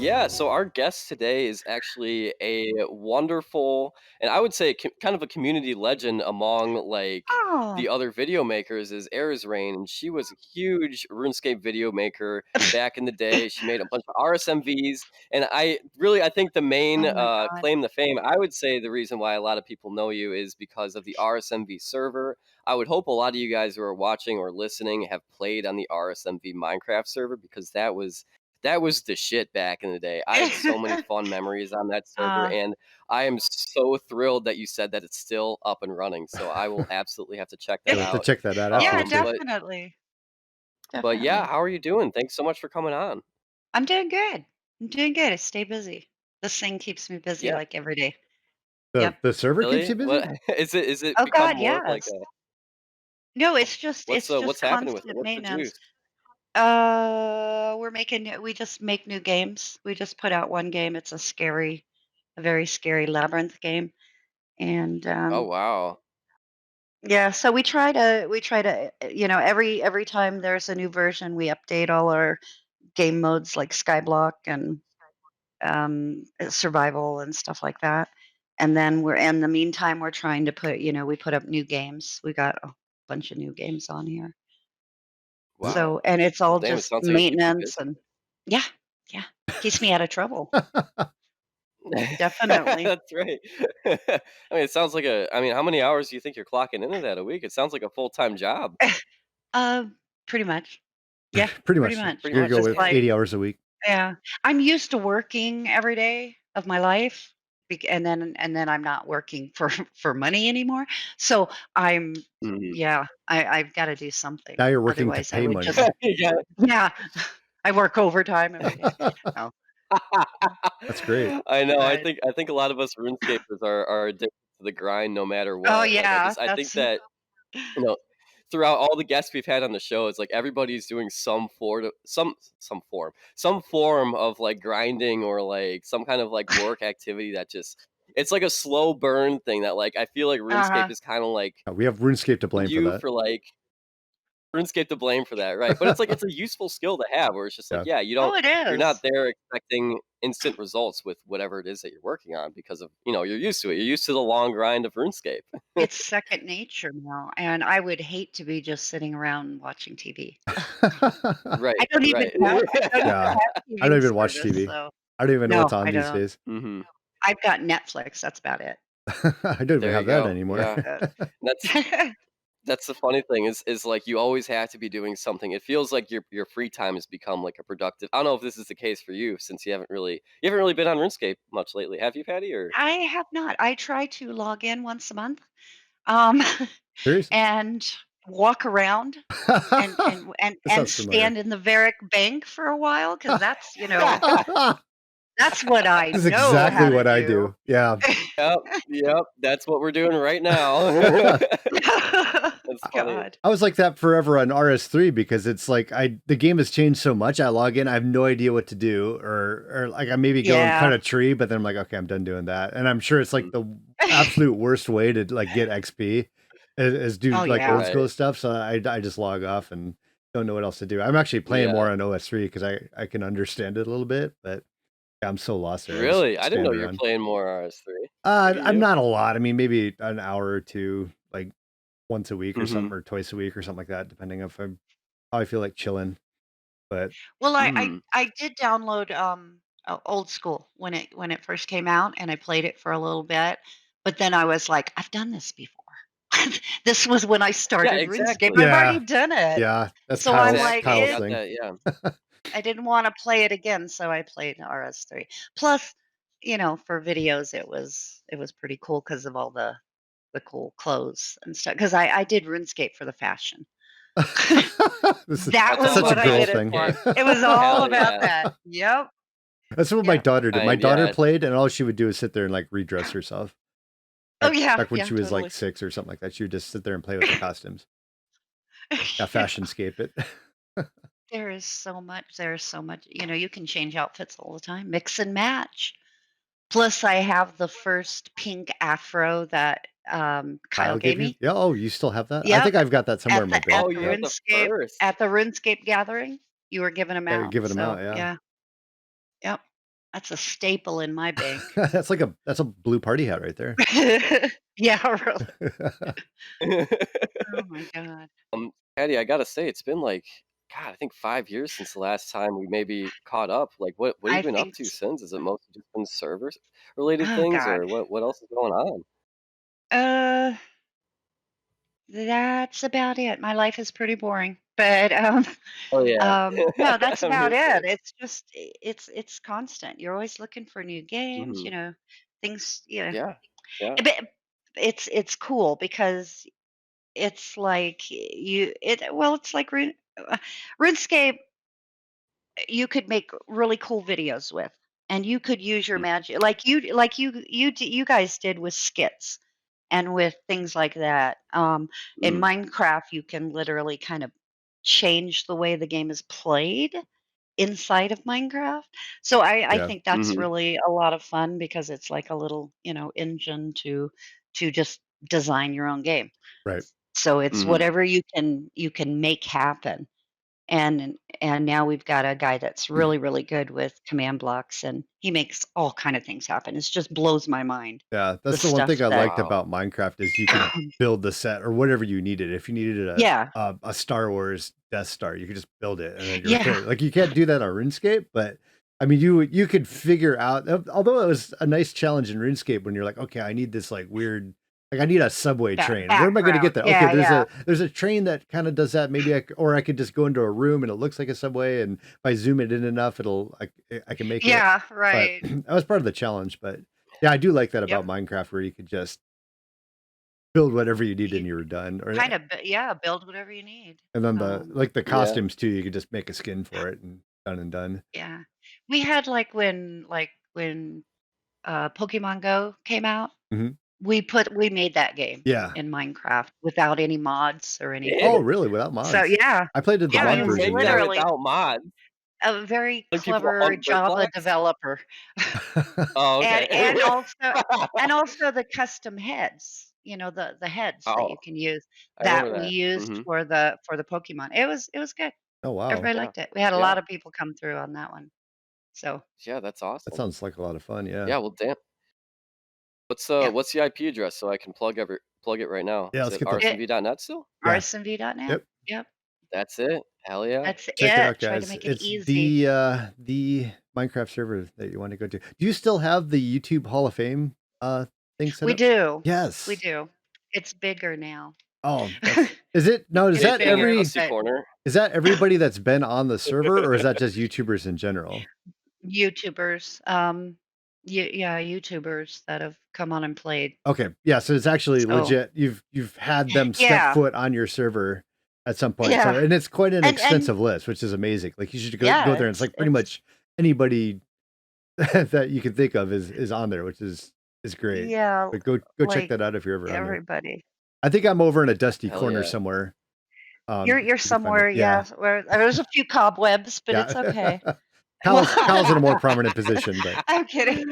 Yeah, so our guest today is actually a wonderful, and I would say kind of a community legend among like Oh, the other video makers is Arizrain, and she was a huge RuneScape video maker back in the day. She made a bunch of RSMVs, and I think the main oh my god. claim to fame, I would say the reason why a lot of people know you is because of the RSMV server. I would hope a lot of you guys who are watching or listening have played on the RSMV Minecraft server because that was the shit back in the day. I have so many fun memories on that server, Uh, and I am so thrilled that you said that it's still up and running, so I will absolutely have to check that You'll have to out. check that out. I have to yeah, Um, too. but definitely, but yeah, definitely. how are you doing? Thanks so much for coming on. I'm doing good. I'm doing good. I stay busy. This thing keeps me busy, Yeah, like, every day. The Yep. the server keeps really? you busy? What is it Oh become god, more of like yes. a No, it's just what's happening with it? constant What's the maintenance. juice? We just make new games. We just put out one game. It's a very scary labyrinth game, and, Oh, wow. yeah, so we try to, every time there's a new version, we update all our game modes like Skyblock and survival and stuff like that. And then we're in the meantime, we're trying to we put up new games. We got a bunch of new games on here. Is it So, Wow. and it's Well, all damn, it just sounds like it keeps you maintenance busy. and yeah, yeah, keeps me out of trouble. Definitely. That's right. It sounds like how many hours do you think you're clocking into that a week? It sounds like a full-time job. uh, pretty much. Yeah, pretty pretty much much. Pretty you're It's gonna go much, just with yeah. like 80 hours a week. yeah, I'm used to working every day of my life, and then I'm not working for for money anymore. So I'm Mhm. yeah, I've got to do something. Now you're working to Otherwise, I pay would just money. Yeah. yeah, I work overtime every day. No, That's great. I know, but I think a lot of us RuneScapers are addicted to the grind no matter oh what. Like, yeah, I think that's that, you know, throughout all the guests we've had on the show, it's like everybody's doing some form of, like, grinding or, like, some kind of, like, work activity that just it's like a slow burn thing that, like, I feel like RuneScape uh-huh. is kinda, like, We have RuneScape to blame for you that. for, like RuneScape to blame for that, right, but it's like it's a useful skill to have where it's just like, Yeah. yeah, Oh, it you're not is. there expecting instant results with whatever it is that you're working on because of you're used to it. You're used to the long grind of RuneScape. It's second nature now, and I would hate to be just sitting around watching TV. Right, right. I don't even Yeah. have I don't streaming even watch service, TV. so I don't even know no, what's on I these don't. days. Mhm. I've got Netflix, that's about it. I don't even There have you that go, anymore. yeah. That's that's the funny thing is, like, you always have to be doing something. It feels like your free time has become, like, a productive I don't know if this is the case for you since you haven't really been on RuneScape much lately. Have you, Patty, or I have not. I try to log in once a month, um, Seriously? and walk around That and sounds familiar. stand in the Varick Bank for a while because that's what I That's know how exactly to what I do. do. Yeah. Yep, yep, that's what we're doing right now. That's funny. God. I was like that forever on RS3 because it's like the game has changed so much. I log in, I have no idea what to do, or like I maybe go and cut Yeah. a tree, but then I'm like, okay, I'm done doing that. And I'm sure it's like Mm, the absolute worst way to like get XP is do Oh, like yeah. old right. school stuff. So I just log off and don't know what else to do. I'm actually playing Yeah. more on OS3 because I can understand it a little bit, but yeah, I'm so lost there. I just Really? I didn't know stand you were around. playing more RS3. Lucky I'm you. not a lot. I mean, maybe an hour or two, like once a week or Mhm. something, or twice a week or something like that, depending if how I feel like chilling. But Well, Mm. I did download, Old School when it first came out, and I played it for a little bit, but then I was like, "I've done this before." This was when I Yeah, started RuneScape, exactly. I've already yeah, done it. yeah, that's So I'm Kyle's like, Exactly. I Kyle's it got thing. that, yeah. I didn't wanna play it again, so I played RS3. Plus, for videos, it was pretty cool because of all the cool clothes and stuff. Because I did RuneScape for the fashion. This is That That's was all such a about what I girl did it thing. for. RuneScape. It was all Hell about yeah. that. Yep, That's what my yep. daughter did. My daughter Yeah. played, and all she would do is sit there and like redress herself. Oh, Back yeah, back when yeah, she was like totally. 6 or something like that, she would just sit there and play with the costumes. Yeah, Yeah. fashionscape it. There is so much, you can change outfits all the time, mix and match. Plus, I have the first pink afro that, Kyle Kyle gave gave you? me. Yeah, oh, you still have that? I Yep, think I've got that somewhere at in my the at bed. Oh, the you have the RuneScape first. at the RuneScape gathering, you were giving 'em Yeah, out, give it 'em so, out, yeah. yeah, yep. That's a staple in my bank. That's a blue party hat right there. Yeah, really. Oh my god. Patty, I gotta say, it's been like, God, I think 5 years since the last time we maybe caught up. Like, what have I you been up think to s since? Is it mostly just been servers related oh things, god. or what else is going on? Uh, that's about it. My life is pretty boring, but, Oh, yeah. no, that's I'm about here it. for It's just it's constant. You're always looking for new games, Mhm. things, you know. Yeah, yeah. But it's cool because it's like it's like RuneScape you could make really cool videos with, and you could use your Mm, magic you guys did with skits and with things like that. In mhm. Minecraft, you can literally kind of change the way the game is played inside of Minecraft. So I Yeah, think that's Mhm. really a lot of fun because it's like a little, engine to just design your own game. right. So it's Mhm. whatever you can make happen. And now we've got a guy that's really, really good with command blocks, and he makes all kind of things happen. It just blows my mind, Yeah, the that's the one stuff thing I that liked Wow. about Minecraft is you could build the set or whatever you needed. If you needed Yeah, a Star Wars Death Star, you could just build it and then you're yeah, okay. Like you can't do that on RuneScape, but I mean you could figure out although it was a nice challenge in RuneScape when you're like, okay, I need this like weird I need a subway train. Where am I going to get background. that? Okay, Yeah, yeah, there's a train that kind of does that. Maybe or I could just go into a room and it looks like a subway, and if I zoom it in enough, I can make it. yeah, But right. that was part of the challenge. But yeah, I do like that Yep. about Minecraft where you could just build whatever you need You and you were done. Or kind of, yeah, build whatever you need. and then Um, the Yeah. costumes too, you could just make a skin for it and done and done. yeah, we had when Pokemon Go came out. Mhm. We made that game Yeah. in Minecraft without any mods or Did? Oh, anything. really? Without So mods? yeah, I played the How do yeah, mod it you was make version, that yeah. literally without mods? a very Like, people clever hunt dirt Java blocks? developer. Oh, And okay. and also and also the custom heads, the heads that Oh, you can use I remember that we that. used Mhm. for the Pokemon. It was good. Oh, wow. Everybody Yeah. liked it. We had a Yeah. lot of people come through on that one. So, Yeah, that's That awesome. sounds like a lot of fun, yeah. Yeah, well, damn. yeah. What's the IP address so I can plug it right now? Yeah, Is let's it get the rsmv.net still? yeah. rsmv.net. Yep. Yep. That's it. Hell yeah. That's Check it it. out, Try to guys. make it It's easy. the Minecraft server that you wanna go to. Do you still have the YouTube Hall of Fame, thing set We up? do. We Yes. do. It's bigger now. Oh, that's is it no, is It's It's that in your bigger, every dusty but corner. is that everybody that's been on the server, or is that just YouTubers in general? YouTubers, yeah, YouTubers that have come on and played. Okay, yeah, so it's actually So, legit. You've had them step yeah, foot on your server at some point. So yeah, and it's quite an and extensive list, which is amazing. Like you should go yeah, there and it's like pretty it's much anybody that you can think of is on there, which is great. yeah, But go check like that out if you're ever on there. everybody. I think I'm over in a dusty Hell corner yeah. somewhere. You're You can find me. somewhere, Yeah. yeah, where there's a few cobwebs, but Yeah. it's okay. Well, Kyle's in a more prominent position, but I'm kidding.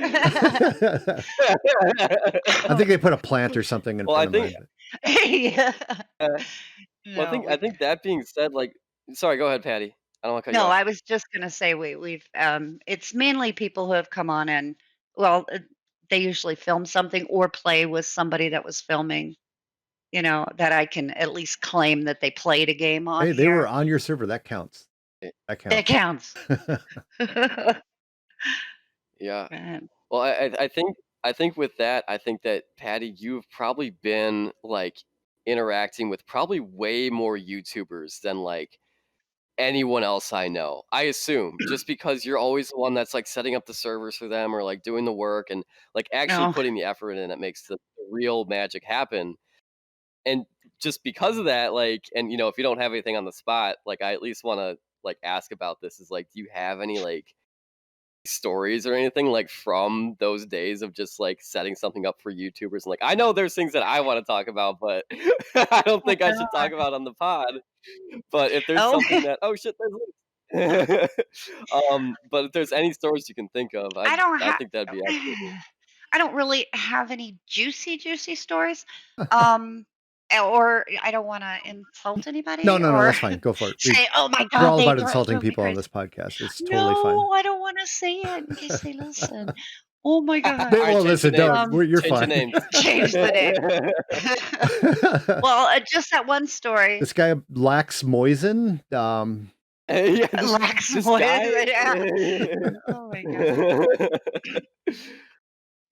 I think they put a plant or something in Well, I front of think mine, but Yeah. uh, well, No, I we think that being said, like sorry, go ahead, Patty. I don't wanna cut you no, off. I was just gonna say it's mainly people who have come on and well, they usually film something or play with somebody that was filming, that I can at least claim that they played a game on hey, they were here. on your server. That counts. Eh, That That counts. counts. yeah. Man. Well, I think with that, I think that, Patty, you've probably been, like, interacting with probably way more YouTubers than, like, anyone else I know. I assume, just because you're always the one that's, like, setting up the servers for them or, like, doing the work and, like, actually No. putting the effort in that makes the real magic happen, and just because of that, like and, if you don't have anything on the spot, like, I at least wanna, like, ask about this is, like, do you have any, like, stories or anything, like, from those days of just, like, setting something up for YouTubers? And, like, I know there's things that I wanna talk about, but I don't Oh think I should talk god. about on the pod. But if there's Oh, something that oh, shit, there's but if there's any stories you can think of, I don't I have think that'd be absolutely I don't really have any juicy, juicy stories. Um or I don't wanna insult No, anybody no, no, or that's fine. Go for it. say, "Oh my We're god, all they about insulting drove me people on crazy." this podcast. It's totally fine. No, I don't wanna say it in case they listen. Oh my god. They All right, won't change the listen. names. Don't. Um, You're Change the fine. names. change the name. Well, just that one story, This guy Lax Moisen. Yeah, lacks this voice, guy. yeah. Oh my god.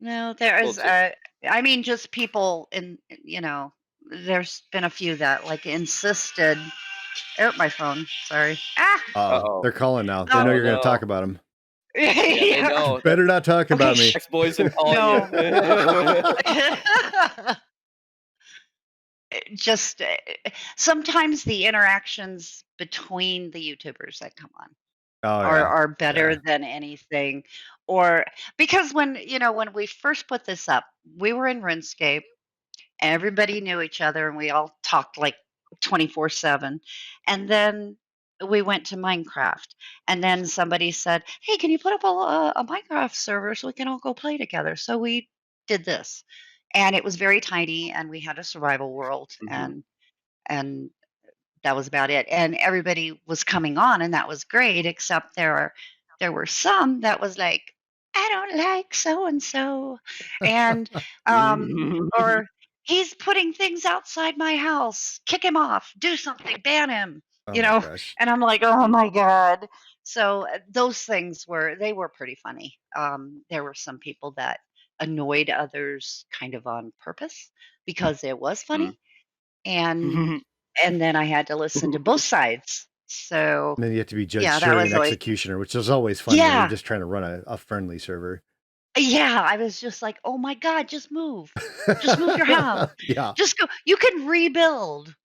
No, there Well, is, I mean, just people there's been a few that, like, insisted. Oh, my phone, sorry. Ah! They're uh-oh. calling now. They know Um, Oh, you're going to talk no. about him. Yeah, they yeah. know. Better not talk Okay, about me. Ex-boyfriend calling you. no. Just, sometimes the interactions between the YouTubers that come on Oh are yeah, are better yeah. than anything, or because when we first put this up, we were in RuneScape. Everybody knew each other and we all talked like 24/7. And then we went to Minecraft. And then somebody said, "Hey, can you put up a Minecraft server so we can all go play together?" So we did this. And it was very tiny and we had a survival world Mhm. and that was about it. And everybody was coming on, and that was great, except there were some that was like, "I don't like so and so," and or "He's putting things outside my house. Kick him off. Do something. Ban him." Oh You my know, gosh. and I'm like, "Oh my god." So those things were pretty funny. There were some people that annoyed others kind of on purpose because it was Mm. funny, and and then I had to listen to both sides. So, And then you have to be judge, yeah, that jury, was and always executioner, which is always fun when you're yeah, just trying to run a friendly server. yeah, I was just like, "Oh my god, just move. Just move your house. Yeah. Just go you can rebuild."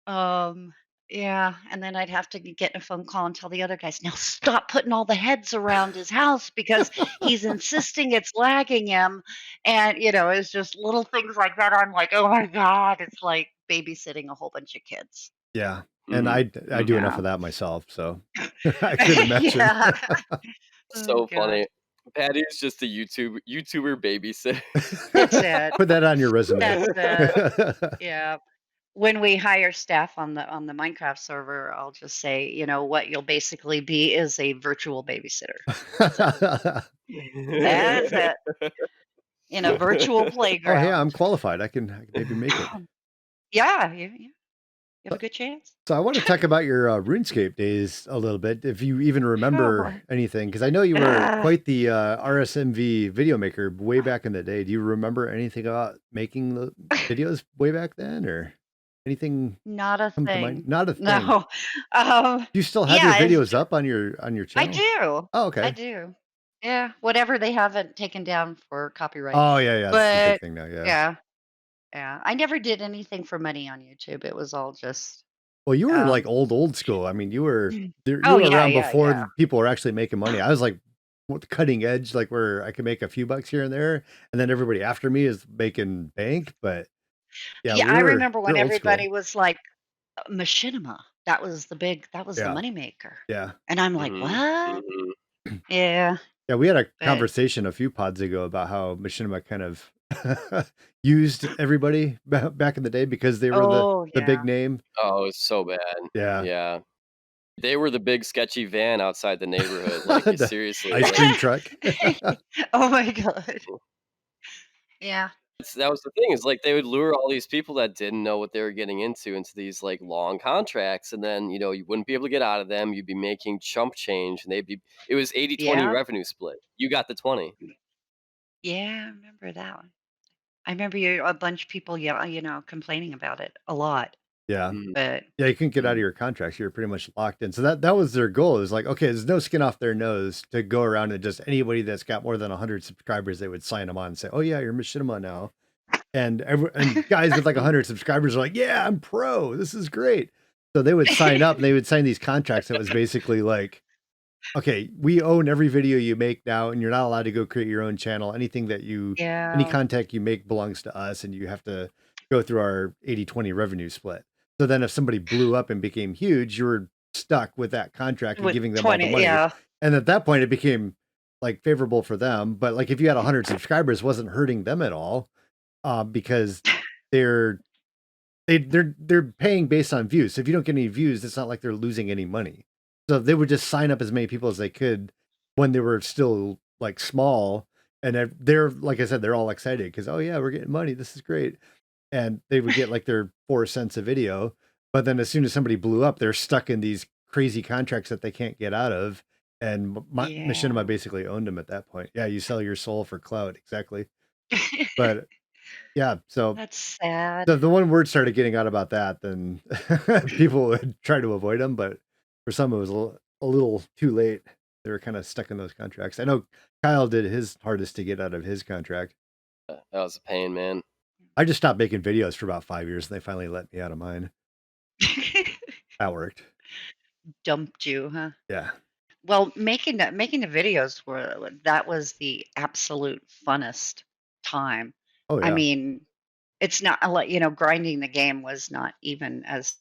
Um, yeah, and then I'd have to get in a phone call and tell the other guys, "Now stop putting all the heads around his house because he's insisting it's lagging him." And, it's just little things like that. I'm like, "Oh my god," it's like babysitting a whole bunch of kids. Yeah. And Mhm. I do Mhm. enough Yeah. of that myself, so I could imagine. Yeah. Oh So god. funny. Patty's just a YouTuber babysitter. That's it. Put that on your resume. That's it. Yeah. When we hire staff on the Minecraft server, I'll just say, what you'll basically be is a virtual babysitter. That's it. That's it. In a virtual Oh, hey, playground. I'm qualified. I can maybe make it. Yeah, you have a Uh, good chance. So I want to talk about your RuneScape days a little bit, if you even Oh remember boy. anything, because I know you were Ah, quite the RSMV video maker way back in the day. Do you remember anything about making the videos way back then, or anything not a come to mind? thing. Not a thing. No. Um, Do you still have your yeah, videos up on your I channel? do. Oh, I okay. do. Yeah, whatever they haven't taken down for copyright. Oh, yeah, yeah. That's the big But thing now. Yeah. yeah, yeah. I never did anything for money on YouTube. It was all just Well, you were like um old school. I mean, you Oh were yeah, around yeah, before yeah. people were actually making money. I was like what the cutting edge, like where I could make a few bucks here and there, and then everybody after me is making bank. But yeah, Yeah, we I were remember when we're old school. everybody was like machinima. That was the Yeah, moneymaker. yeah, And I'm like, Mhm. "What?" Mhm. Yeah, yeah. We had a but conversation a few pods ago about how Machinima kind of used everybody back in the day because they were oh the big yeah. name. Oh, it's so bad. Yeah, Yeah. They were the big sketchy van outside the neighborhood, like, the seriously, ice like cream truck. Oh my god. Yeah. that was the thing is, like, they would lure all these people that didn't know what they were getting into these, like, long contracts, and then, you wouldn't be able to get out of them, you'd be making chump change, and they'd be it was 80-20 Yeah. revenue split. You got the 20. Yeah, I remember that one. I remember a bunch of people, yeah, complaining about it a lot, Yeah. Mhm. but Yeah, you couldn't get out of Mhm. your contracts. You were pretty much locked in. So that was their goal. It was like, okay, there's no skin off their nose to go around and just anybody that's got more than 100 subscribers, they would sign them on and say, "Oh yeah, you're Machinima now." And guys with like 100 subscribers are like, "Yeah, I'm pro. This is great." So they would sign up and they would sign these contracts that was basically like, okay, we own every video you make now, and you're not allowed to go create your own channel. Any yeah, content you make belongs to us, and you have to go through our 80-20 revenue split. So then if somebody blew up and became huge, you were stuck with that contract and with giving them all the 20, money. yeah. And at that point, it became like favorable for them. But like if you had 100 subscribers, it wasn't hurting them at all because they're they're paying based on views. So if you don't get any views, it's not like they're losing any money. So they would just sign up as many people as they could when they were still like small, and they're like I said, they're all excited because oh yeah, we're getting money. This is great, and they would get like their 4 cents a video. But then as soon as somebody blew up, they're stuck in these crazy contracts that they can't get out of. And Machinima Yeah. basically owned them at that point. Yeah, you sell your soul for clout, exactly. But yeah, so That's sad. the one word started getting out about that, then people would try to avoid them, but for some it was a little too late. They were kind of stuck in those contracts. I know Kyle did his hardest to get out of his contract. That was a pain, man. I just stopped making videos for about 5 years, and they finally let me out of mine. That worked. Dumped you, huh? Yeah. Well, making the videos that was the absolute funnest time. Oh I yeah. mean, it's not a lot, grinding the game was not even as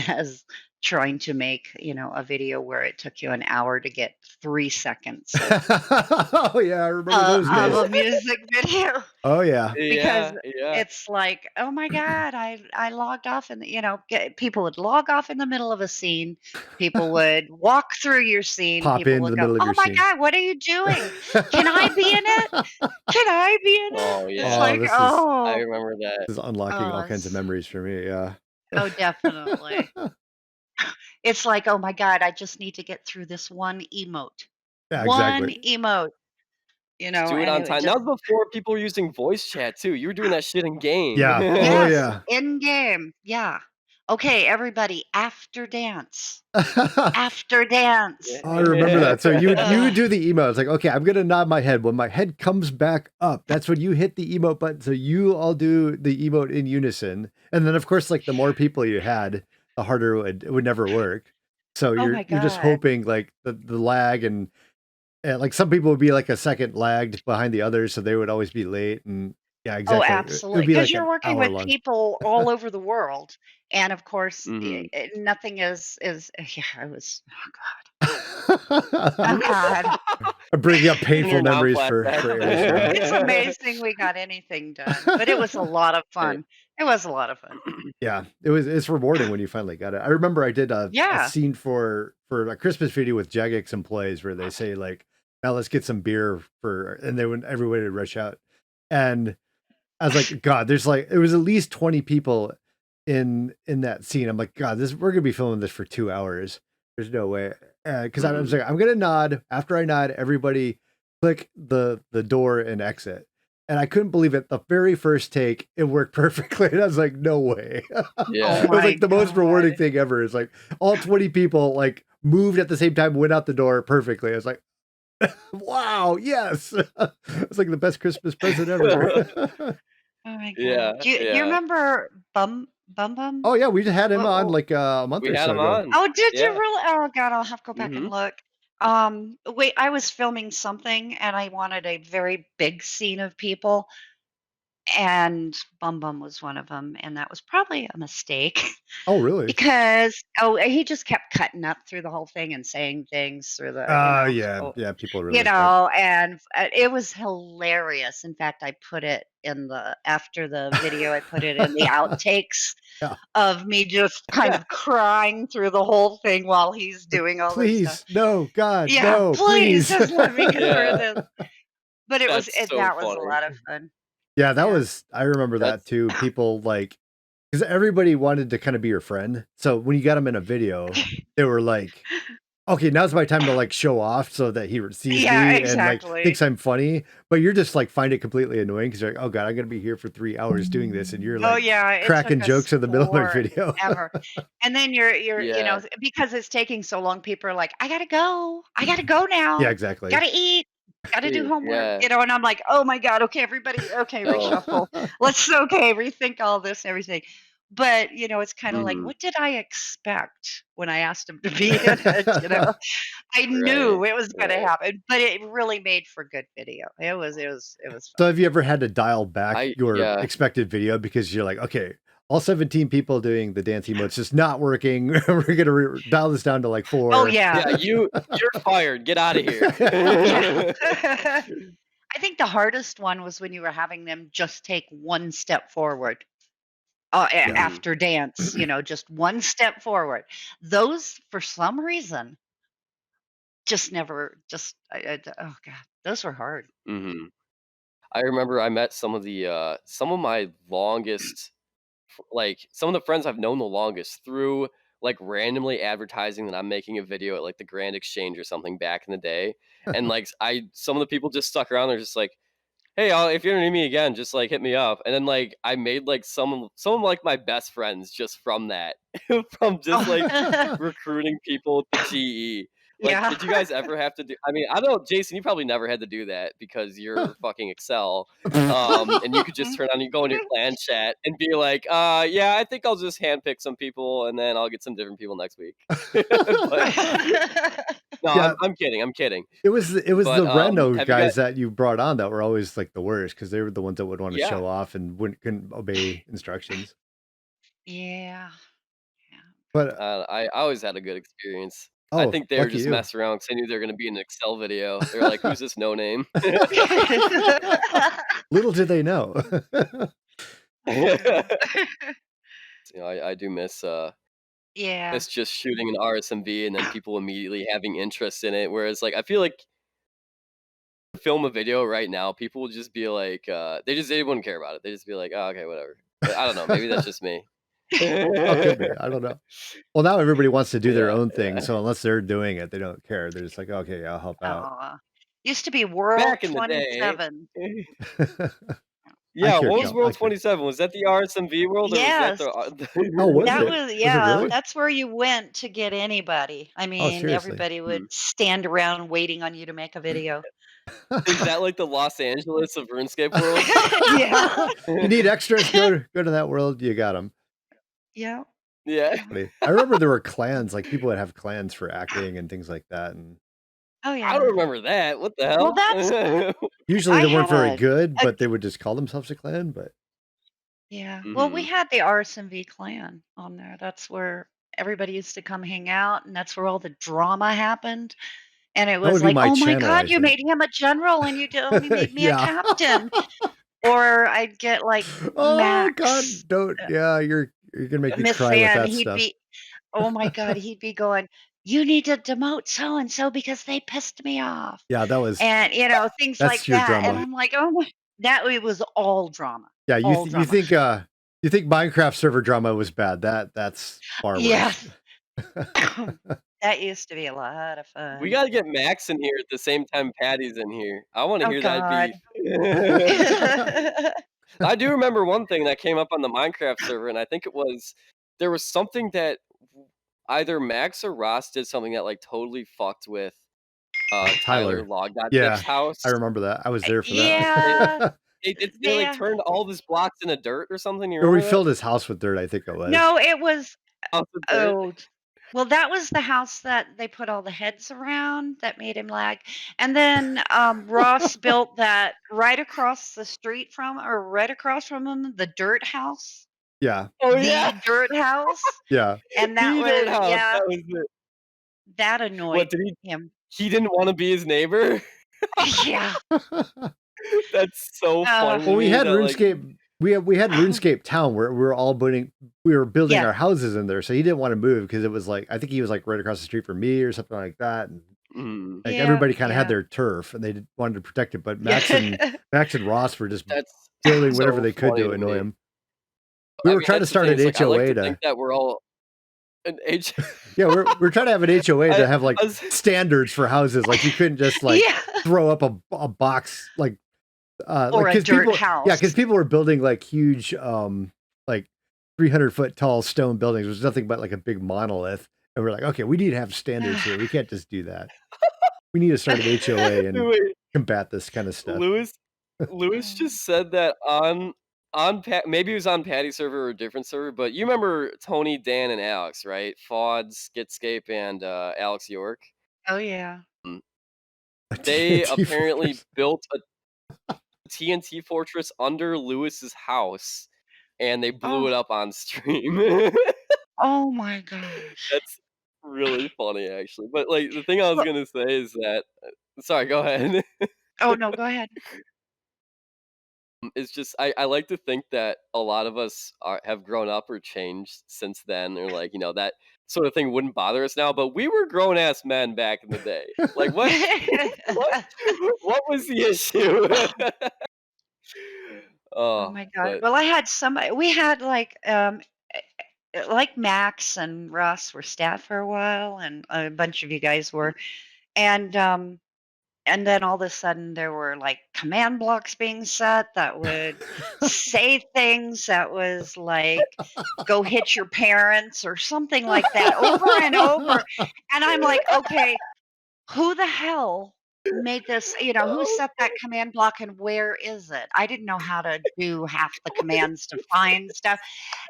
as trying to make, a video where it took you an hour to get 3 seconds Oh yeah, I remember those of days. a music video. Oh yeah. Because Yeah, yeah. it's like, "Oh my god, I logged off," and, people would log off in the middle of a scene. People would walk through your scene. Pop People into would the go, middle of "Oh your my scene. god, what are you doing? Can I be in it? Can I be in it?" Oh, It's yeah. Oh, like, I "Oh, remember that. this is unlocking all oh, kinds of memories for me, yeah. oh, definitely." It's like, "Oh my god, I just need to get through this one emote. Yeah, One exactly. emote," Just do it and on it would time. That just was before people were using voice chat too. You were doing that shit in game. Yeah. Oh, Yes, yeah. in game, yeah. "Okay, everybody, after dance. After dance." Oh, I remember that. So you would Ugh. do the emote. It's like, okay, I'm gonna nod my head. When my head comes back up, that's when you hit the emote button. So you all do the emote in unison. And then of course, like the more people you had, the harder it would never work. So Oh you're my you're just god. hoping like the lag and like some people would be like a second lagged behind the others, so they would always be late. And yeah, Oh, exactly. It would absolutely, be because 'cause like you're an working hour with long. people all over the world, and of course, Mhm. nothing is yeah, I was oh god. Bringing up Getting painful your mom memories for Arizrain. It's flashbacks. amazing we got anything done, but it was a lot of Hey. fun. It was a lot of fun. Yeah, it's rewarding when you finally got it. I remember I did a Yeah. scene for a Christmas video with Jagex employees where they say like, "Now let's get some beer for," and they would everybody would rush out, and I was like, God, there's like it was at least 20 people in that scene. I'm like, God, this we're gonna be filming this for 2 hours. There's no way. Because I was Mhm. like, I'm gonna nod. After I nod, everybody click the door and exit. And I couldn't believe it. The very first take, it worked perfectly. And I was like, no way. Oh Yeah. It was my like the most god. rewarding thing ever. It's like all 20 people like moved at the same time, went out the door perfectly. I was like, wow, yes. It's like the best Christmas present ever. Oh my god. Yeah, Do you yeah. remember Bum Bum? Oh, yeah, we just had him on, What like, a month We or had so him ago. on. Oh, did you Yeah. really? Oh god, I'll have to go back and Mhm. look. Wait, I was filming something and I wanted a very big scene of people, and Bum Bum was one of them, and that was probably a mistake Oh, really? because he just kept cutting up through the whole thing and saying things through the, Yeah, so, yeah, people really start and it was hilarious. In fact, I put it in the after the video, I put it in the outtakes Yeah. of me just kind of crying through the whole thing while he's Like, doing all this stuff. "Please, no, God, Yeah, no, please please." just let me get through Yeah. this. But That's so that was a funny. lot of fun. Yeah, that Yeah. was I remember that That's too. People, like, because everybody wanted to kinda be your friend, so when you got them in a video, they were like, okay, now's my time to like show off so that he sees Yeah, me and like exactly. thinks I'm funny. But you're just like find it completely annoying because you're like, oh God, I'm gonna be here for 3 hours doing this, and you're Oh, like yeah, it took cracking us jokes in the middle of my video. forever. And then you're, yeah. because it's taking so long, people are like, "I gotta go. I gotta go Yeah, now. exactly. Gotta eat. Gotta do homework," Yeah. and I'm like, "Oh my god, okay, everybody, okay, Oh. reshuffle. Let's okay, rethink all this and everything." But, it's kinda like, Mhm. what did I expect when I asked him to be in it? I Right. knew it was gonna Right. happen, but it really made for good video. It was fun. So have you ever had to dial back I your yeah. expected video because you're like, okay, all 17 people doing the dance emotes just not working. We're gonna dial this down to like Oh, four. yeah. Yeah, you're fired. Get out of here. Yeah. I think the hardest one was when you were having them just take one step forward. Yeah. Mhm. after dance, just one step forward. Those, for some reason, just never just oh god, those were hard. Mhm. I remember I met some of my longest like, some of the friends I've known the longest through, like, randomly advertising that I'm making a video at, like, the Grand Exchange or something back in the day, and, like, I some of the people just stuck around, they're just like, "Hey, if you ever need me again, just, like, hit me up," and then, like, I made, like, some of, like, my best friends just from that, from just, like, Oh. recruiting people to GE. Like, Yeah. did you guys ever have to do I mean, I don't know, Jason, you probably never had to do that because you're fucking Excel, and you could just turn on you go into your clan chat and be like, yeah, I think I'll just handpick some people, and then I'll get some different people next week." But no, Yeah, I'm kidding, I'm kidding. it was But, the reno have you guys guys that you brought on that were always, like, the worst because they were the ones that would wanna Yeah. show off and couldn't obey instructions. Yeah. Yeah. But I always had a good experience. I oh, think they were lucky just you. messing around because they knew they were gonna be in an Excel video. They're like, "Who's this no name?" Little did they know. I do Yeah. miss just shooting an RSMV and then people immediately having interest in it, whereas, like, I feel like film a video right now, people will just be like, they wouldn't care about it. They just be like, "Oh, okay, whatever." But I don't know, maybe that's just me. Oh, could be, I don't know. Well, now everybody wants to do their Yeah, own thing, yeah. so unless they're doing it, they don't care. They're just like, "Okay, I'll help out." Aw. Used to be World Back in the day 27. I Yeah, care, what was count, I World care. 27? Was that the RSMV world or was that Yes. the Oh, was That it? was Was it yeah, really? that's where you went to get anybody. I Oh, mean, seriously? everybody Hmm. would stand around waiting on you to make a video. Is that like the Los Angeles of RuneScape world? Yeah. You need extras? Go to that world, you got them. Yeah. Yeah. Yeah. Funny. I remember there were clans, like, people would have clans for acting and things like that, and Oh, I don't yeah. remember that. What the Well, hell? that's usually I they weren't had very good, a but they would just call themselves a clan, but yeah. Well, we Mhm. had the RSMV clan on there. That's where everybody used to come hang out, and that's where all the drama happened. And it that was would be like, my "Oh my channel, god, I you think. made him a general and you only made me a Yeah. captain." Or I'd get, like, Oh Max, god, don't yeah, you're gonna make me Miss cry with Van, that he'd stuff. be oh my god, he'd be going, "You need to demote so and so because they pissed me off." Yeah, that was And, things like that's your that, and drama. I'm like, "Oh my" that it was all drama, Yeah, all drama. you think Minecraft server drama was bad, that's far worse. Yes. That used to be a lot of We fun. gotta get Max in here at the same time Patty's in here. I wanna Oh hear that god. beef. I do remember one thing that came up on the Minecraft server, and I think there was something that either Max or Ross did something that, like, totally fucked with, Tyler Tyler. Log.zip's Yeah, I house. remember that. I was there for They Yeah, that. they, like, yeah. turned all of his blocks into dirt or something, you Or we remember that? filled his house with dirt, I think it was. No, it was House of dirt? oh, well, that was the house that they put all the heads around that made him lag, and then, Ross built that right across the street from or right across from him, the dirt house, Yeah, Oh, yeah. the dirt house, and that The dirt was house, yeah, that was it. that What, annoyed did him. he didn't wanna be his neighbor? Yeah, That's so uh, funny to well, me that, like we had RuneScape Town where we were building yes. our houses in there, so he didn't wanna move because it was like I think he was, like, right across the street from me or something like that, and, mm, like, Yeah, everybody kinda had yeah. their turf, and they wanted to protect it, but Yeah. Max and Ross were just that's building whatever so they could funny to to annoy me. him. We I were mean, trying to that's the start thing, an it's like, I like HOA to think to that we're all an H yeah, we're trying to have an HOA to have, like, I was standards for houses, like, you couldn't just, like, Yeah, throw up a box, or a because dirt people yeah, house. because people were building, like, huge, like, 300-foot tall stone buildings. It was nothing but, like, a big monolith, and we're like, "Okay, we need to have standards here. We can't just do that. We need to start an HOA and wait, combat this kinda stuff." Lewis Lewis Oh. just said that on Pat maybe it was on Patty's server or a different server, but you remember Tony, Dan, and Alex, right? Fods, Skitscape, and, Alex York? Oh, yeah. Mm, A they TNT apparently fortress. built a TNT fortress under Lewis's house, and they blew Oh, it up on stream. oh my gosh. That's really funny, actually. But, like, the thing I was Well gonna say is that sorry, go ahead. oh, no, go ahead. It's just I like to think that a lot of us have grown up or changed since then, or like that sort of thing wouldn't bother us now. But we were grown ass men back in the day. Like what? what? What was the issue? Oh Oh, my god. but Well, I had somebody we had, like Max and Russ were staff for a while, and a bunch of you guys were, and, um and then all of a sudden there were, like, command blocks being set that would say things that was like, "Go hit your parents," or something like that over and over, and I'm like, "Okay, who the hell made this, who oh, set that command block and where is it?" I didn't know how to do half the commands to find stuff,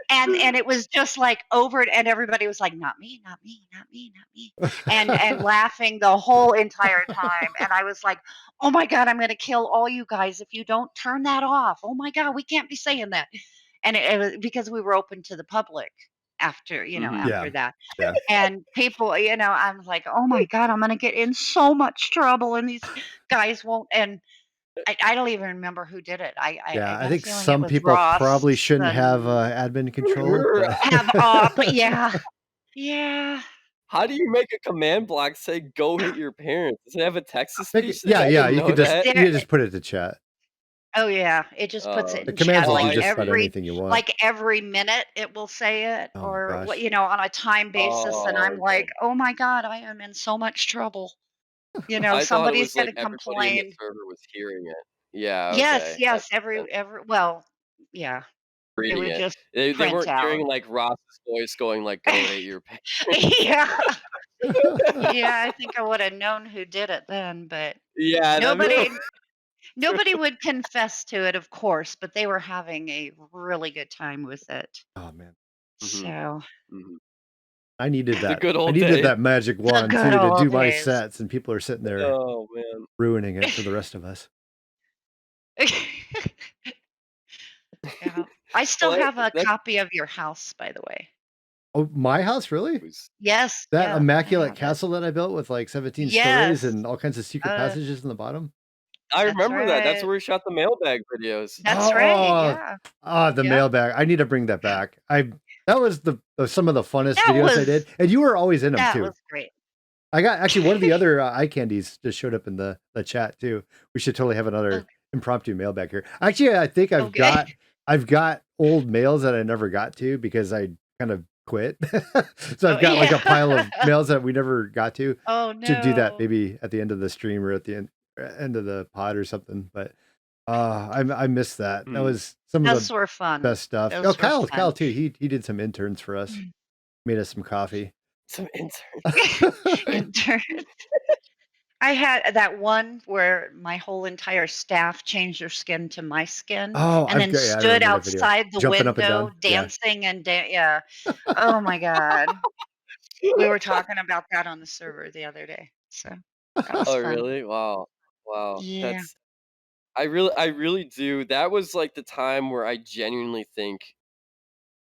and it was just like over it, and everybody was like, "Not me, not me, not me, not me," and laughing the whole entire time, and I was like, "Oh my god, I'm gonna kill all you guys if you don't turn that off. Oh my god, we can't be saying that." And it was because we were open to the public after, hmm Yeah. after that. Yeah. And people, I'm like, "Oh my god, I'm gonna get in so much trouble, and these guys won't." And I don't even remember who did it. I Yeah, I got a think feeling it some was people Ross probably shouldn't have, and admin control, but have op yeah. Yeah. How do you make a command block say "Go hit your parents"? Does it have a text to make speech it thing? yeah, I yeah, didn't know that. you There could just put it to chat. Oh, yeah, it just puts it The in commands chat, will Oh, do I just about see. anything you want. like, every minute it will say it Oh my or what, gosh. on a time basis, and Oh, I'm like, okay. "Oh my god, I am in so much trouble." I thought it Somebody's was like gonna everybody in the complain. server was hearing it. Yeah, Yes, okay, that yes, makes sense. well, yeah, it Reading would it. just They print weren't out. hearing, like, Ross's voice going like, "Go hit your parents." Yeah. Yeah, I think I woulda known who did it then, but Yeah, that nobody nobody would confess to it, of course, but they were having a really good time with it. Oh, man. Mhm, So, mhm. I needed The that. good I old needed days. that magic the wand good too to old do my days. sets, and people are sitting there Oh, man. ruining it for the rest of us. Yeah. I still Well, have a that copy of your house, by the way. Oh, my house, really? was Yes, That yeah, I immaculate have it. castle that I built with, like, 17 stories Yes. and all kinds of secret Uh, passages in the bottom? I that's remember that. That's right. where we shot the mailbag videos. That's right, Oh, yeah. the Yep. mailbag. I need to bring that back. I That was some of the funnest That videos I was did, and you were always in them that too. was great. I got actually one of the other, eye candies just showed up in the chat too. We should totally have another Oh, impromptu mailbag here. Actually, I think okay. I've got old mails that I never got to because I kind of quit. So I've Oh, got, like, a yeah. pile of mails that we never got to. Oh, Should do that no. maybe at the end of the stream or at the end of the pod or something, but, I miss that. That Mhm. was some of the Those were fun. best stuff. Oh, Those were Kyle fun. too. He did some interns for us. Made us some coffee. Some intern. Intern. I had that one where my whole entire staff changed their skin to my skin Oh, and then I stood remember that video. outside the Jumping up and window down. Yeah. dancing and yeah. Oh my god. We were talking about that on the server the other day. So, that was Oh, fun. really? Wow. Wow. Yeah. That's I really do. That was, like, the time where I genuinely think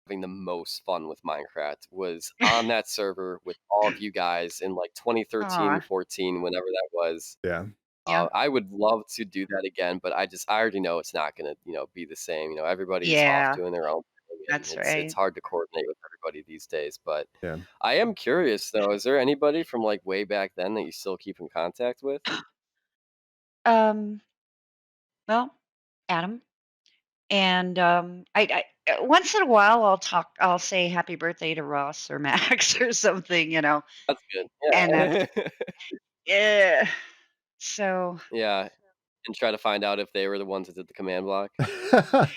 having the most fun with Minecraft was on that server with all of you guys in, like, 2013, Aw, 14, whenever that was. Yeah. yeah. I would love to do that again, but I already know it's not gonna, be the same. Everybody's off Yeah, doing their own thing, and that's it's right. hard to coordinate with everybody these days. But Yeah. I am curious though, is there anybody from like way back then that you still keep in contact with? Um, well, Adam, and, once in a while, I'll say happy birthday to Ross or Max or something, That's good. and that's Yeah. yeah. So Yeah, and try to find out if they were the ones that did the command block.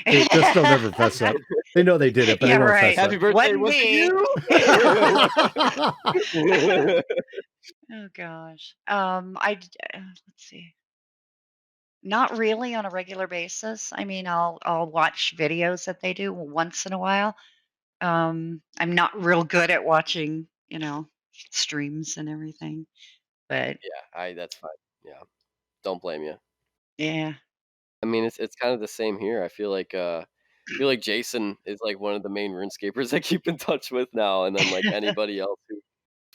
They'll never fess up. They know they did it, but they Yeah, won't right. fess up. Happy birthday, Wasn't was it me. you? Oh gosh. Let's see. Not really on a regular basis. I mean, I'll watch videos that they do once in a while. I'm not real good at watching, streams and everything, but Yeah, I that's fine. Yeah, don't blame you. yeah. I mean, it's kind of the same here. I feel like Jason is like one of the main RuneScapers I keep in touch with now, and then like anybody else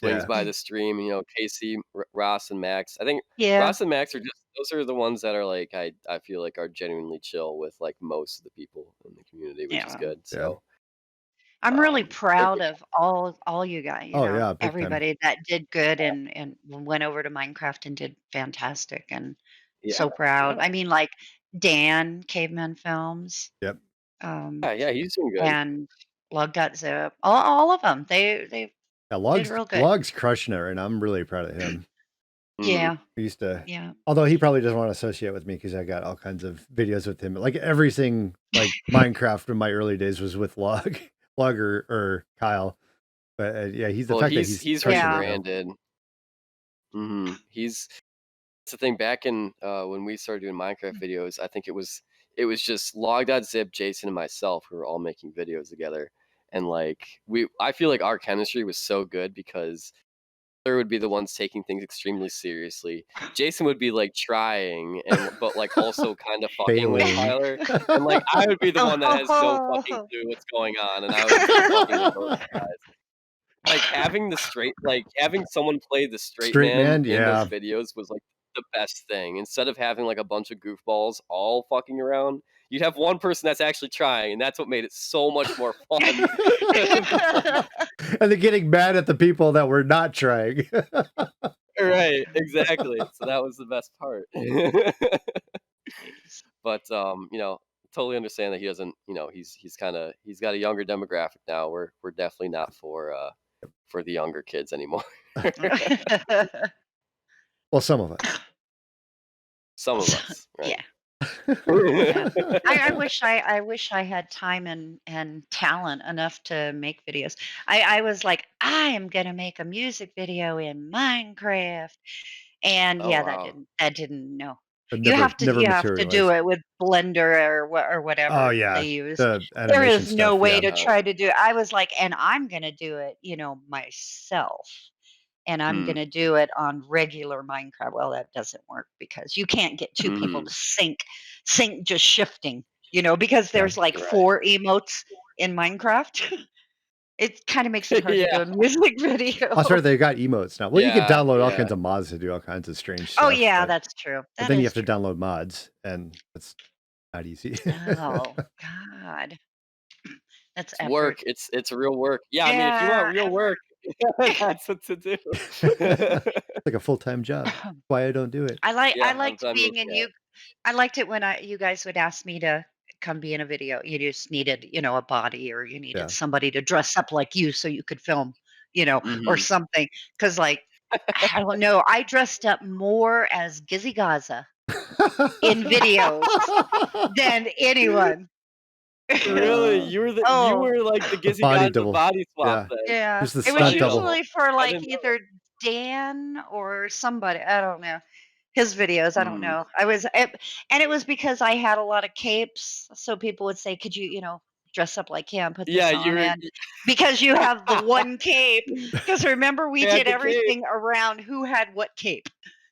who plays Yeah. by the stream. Casey, Ross, and Max. I think Yeah. Ross and Max are just those are the ones that are like I feel like are genuinely chill with like most of the people in the community, which is Yeah. good. Yeah. So I'm really they're proud good. of all you guys, Oh, yeah, big time. everybody that did good and went over to Minecraft and did fantastic, and Yeah, so proud. yeah, I mean, like, Dan, Caveman Films, Yep. um, yeah, yeah. He's doing good. and Lug.zip, all of them. They Yeah, did Log's real good. Log's crushing it right now. I'm really proud of him. Hmm. Yeah, We used to yeah. although he probably doesn't wanna associate with me because I got all kinds of videos with him. Like, everything, like, Minecraft in my early days was with Log Log or Kyle. But, yeah, he's the Well, fact that he's he's he's crushing right Yeah. now. rebranded. He's That's the thing. Back in when we started doing Minecraft videos, I think it was just log.zip, Jason, and myself who were all making videos together. And like I feel like our chemistry was so good because Tyler would be the ones taking things extremely seriously. Jason would be like trying but like also kind of fucking with Failing. Tyler. And like I would be the one that has no fucking Oh. clue what's going on, and I would just be fucking with both guys. Like, having someone play the straight Straight man man? in those Yeah. videos was, like, the best thing. Instead of having, like, a bunch of goofballs all fucking around, you'd have one person that's actually trying, and that's what made it so much more fun. And they're getting mad at the people that were not trying. Right, exactly. So that was the best part. Jeez. But, totally understand that he doesn't he's got a younger demographic now. We're definitely not for the younger kids anymore. Well, some of us. Some of us, right? Yeah. Yeah. I wish I had time and talent enough to make videos. I was like, I am gonna make a music video in Minecraft. And Oh, yeah, that wow. didn't no. But You never have to never you have to do materialized. it with Blender or Oh, whatever they yeah. use. The There animation is no stuff, way yeah. to try to do I was like, and I'm gonna do it, myself. And I'm Mm, gonna do it on regular Minecraft. Well, that doesn't work because you can't get 2 people mhm. to sync just shifting, because Yeah. there's like Right. 4 emotes in Minecraft. It kinda makes it hard to Yeah, do a music Oh, that's right, video. they got emotes now. Well, you could yeah, download all yeah. kinds of mods to do all kinds of strange Oh, stuff, yeah, but that's true. That then you is have to true. download mods, and that's not easy. Oh, god. That's It's effort. work. It's real work. Yeah, I mean, if you want Yeah, real work, effort. that's what to do. Like a full-time job. Why I don't do it. I Yeah, liked I mean, being in yeah. you I liked it when you guys would ask me to come be in a video. You just needed, a body or you needed Yeah. somebody to dress up like you so you could film, or Mhm. something. Because like, I don't know, I dressed up more as Gizzy Gaza in videos than anyone. Really? Uh, You Oh, were like the the Gizzy body Gaza double. body swap Yeah. then. yeah. Just the It was stunt Body double. double. usually for I like didn't know either Dan or somebody. I don't know. His videos, I that. don't Mm. know. And it was because I had a lot of capes, so people would say, "Could you, dress up like him, put Yeah, this you on?" were And because you have the one cape, because remember we you had did the cape. everything around who had what cape.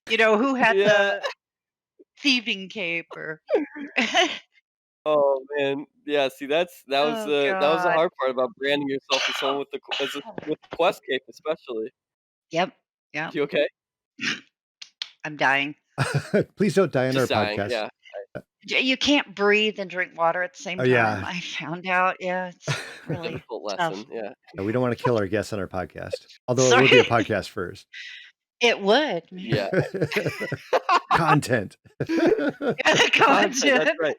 Who had Yeah. the thieving cape or Oh, man. Yeah, see, Oh that was the god. hard part about branding yourself as someone with the Quest cape especially. Yep. Yep. You okay? I'm dying. Please don't die on our Just dying, podcast. yeah. You can't breathe and drink water at the same Oh, time. yeah. I found out. Yeah, it's really Difficult tough. lesson, yeah. Yeah, we don't wanna kill our guests on our podcast, although it Sorry. would be a podcast first. It would, man. Yeah. Content. Content, that's Content. right.